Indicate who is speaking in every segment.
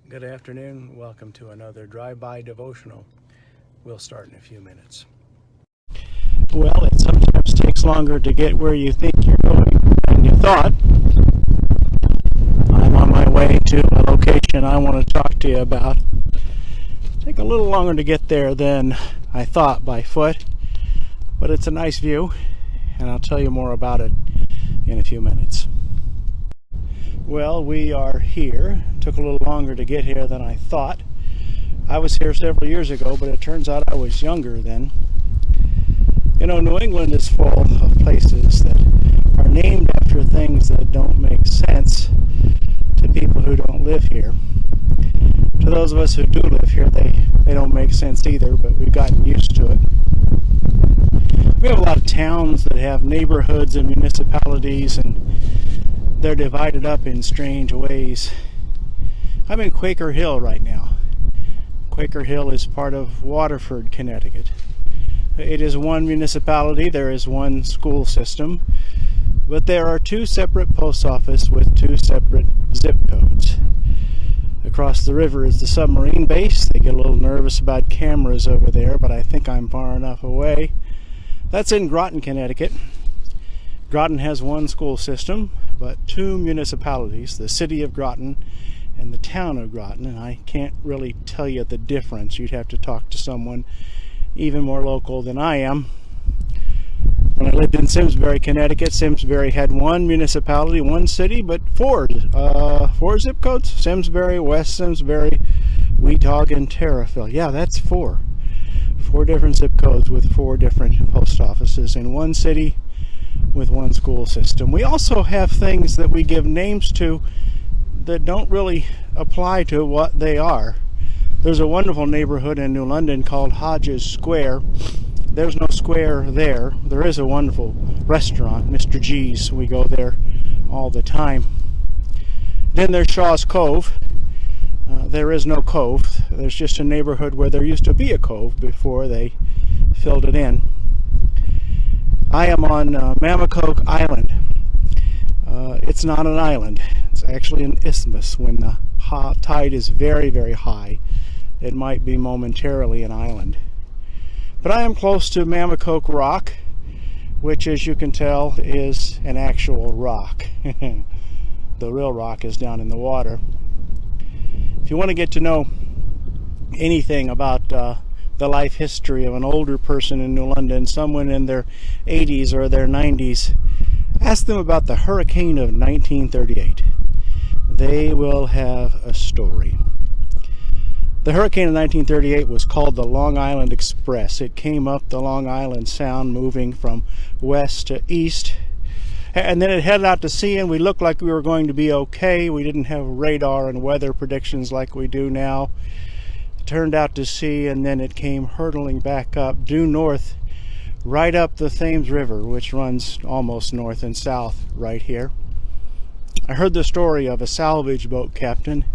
Speaker 1: Good afternoon. Welcome to another drive-by devotional. We'll start in a few minutes. Well, it sometimes takes longer to get where you think you're going than you thought. I'm on my way to a location I want to talk to you about. Take a little longer to get there than I thought by foot, but it's a nice view, and I'll tell you more about it in a few minutes. Well, we are here. It took a little longer to get here than I thought. I was here several years ago, but it turns out I was younger then. You know, New England is full of places that are named after things that don't make sense to people who don't live here. To those of us who do live here, they don't make sense either, but we've gotten used to it. We have a lot of towns that have neighborhoods and municipalities, and they're divided up in strange ways. I'm in Quaker Hill right now. Quaker Hill is part of Waterford, Connecticut. It is one municipality, there is one school system, but there are two separate post offices with two separate zip codes. Across the river is the submarine base. They get a little nervous about cameras over there, but I think I'm far enough away. That's in Groton, Connecticut. Groton has one school system, but two municipalities, the city of Groton and the town of Groton, and I can't really tell you the difference. You'd have to talk to someone even more local than I am. When I lived in Simsbury, Connecticut, Simsbury had one municipality, one city, but four zip codes: Simsbury, West Simsbury, Weetog, and Terriffill. Yeah, that's four. Four different zip codes with four different post offices in one city with one school system. We also have things that we give names to that don't really apply to what they are. There's a wonderful neighborhood in New London called Hodges Square. There's no square there. There is a wonderful restaurant, Mr. G's. We go there all the time. Then there's Shaw's Cove. There is no cove. There's just a neighborhood where there used to be a cove before they filled it in. I am on Mammacoke Island. It's not an island. It's actually an isthmus. When the tide is very, very high, it might be momentarily an island. But I am close to Mammacoke Rock, which, as you can tell, is an actual rock. The real rock is down in the water. If you want to get to know anything about the life history of an older person in New London, someone in their 80s or their 90s, ask them about the hurricane of 1938. They will have a story. The hurricane of 1938 was called the Long Island Express. It came up the Long Island Sound, moving from west to east, and then it headed out to sea, and we looked like we were going to be okay. We didn't have radar and weather predictions like we do now. It turned out to sea, and then it came hurtling back up due north, right up the Thames River, which runs almost north and south right here. I heard the story of a salvage boat captain.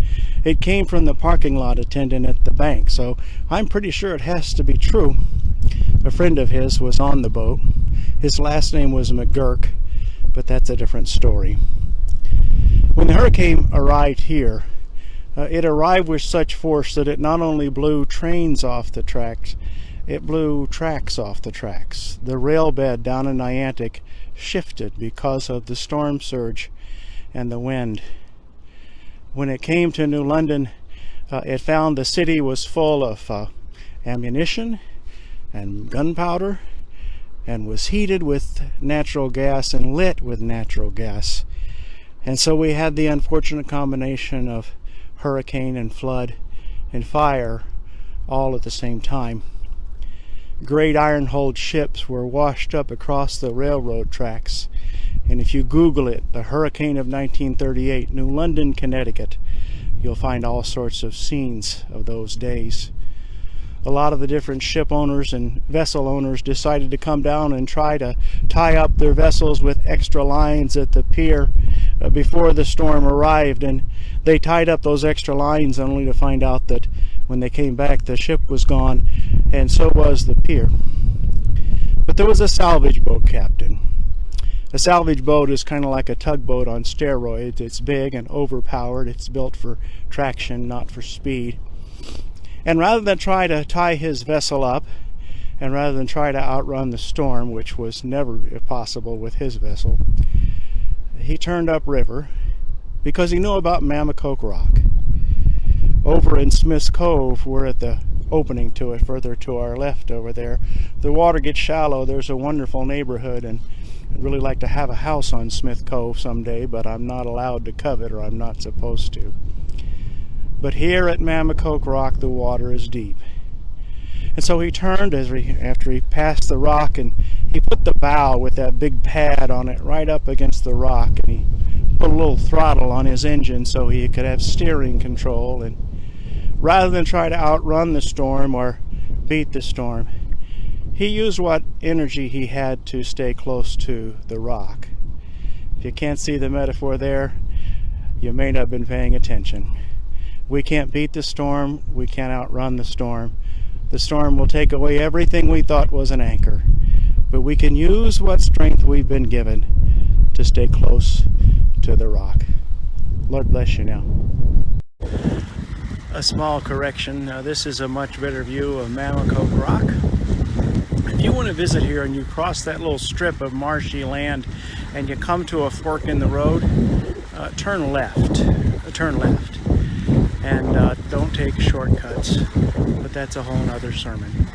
Speaker 1: It came from the parking lot attendant at the bank, so I'm pretty sure it has to be true. A friend of his was on the boat. His last name was McGurk, but that's a different story. When the hurricane arrived here, it arrived with such force that it not only blew trains off the tracks, it blew tracks off the tracks. The rail bed down in Niantic shifted because of the storm surge and the wind. When it came to New London, it found the city was full of ammunition and gunpowder, and was heated with natural gas and lit with natural gas. And so we had the unfortunate combination of hurricane and flood and fire all at the same time. Great iron-hulled ships were washed up across the railroad tracks. And if you Google it, the hurricane of 1938, New London, Connecticut, you'll find all sorts of scenes of those days. A lot of the different ship owners and vessel owners decided to come down and try to tie up their vessels with extra lines at the pier before the storm arrived, and they tied up those extra lines only to find out that when they came back the ship was gone, and so was the pier. But there was a salvage boat captain. A salvage boat is kind of like a tugboat on steroids. It's big and overpowered. It's built for traction, not for speed. And rather than try to tie his vessel up, and rather than try to outrun the storm, which was never possible with his vessel, he turned upriver because he knew about Mammacoke Rock. Over in Smith's Cove, we're at the opening to it, further to our left over there. The water gets shallow. There's a wonderful neighborhood, and I'd really like to have a house on Smith Cove someday, but I'm not allowed to covet, or I'm not supposed to. But here at Mammacoke Rock, the water is deep. And so he turned after he passed the rock, and he put the bow with that big pad on it right up against the rock, and he put a little throttle on his engine so he could have steering control. And rather than try to outrun the storm or beat the storm, he used what energy he had to stay close to the rock. If you can't see the metaphor there, you may not have been paying attention. We can't beat the storm. We can't outrun the storm. The storm will take away everything we thought was an anchor. But we can use what strength we've been given to stay close to the rock. Lord bless you now. A small correction. This is a much better view of Mammacoke Rock. If you want to visit here and you cross that little strip of marshy land and you come to a fork in the road, turn left. And don't take shortcuts. But that's a whole nother sermon.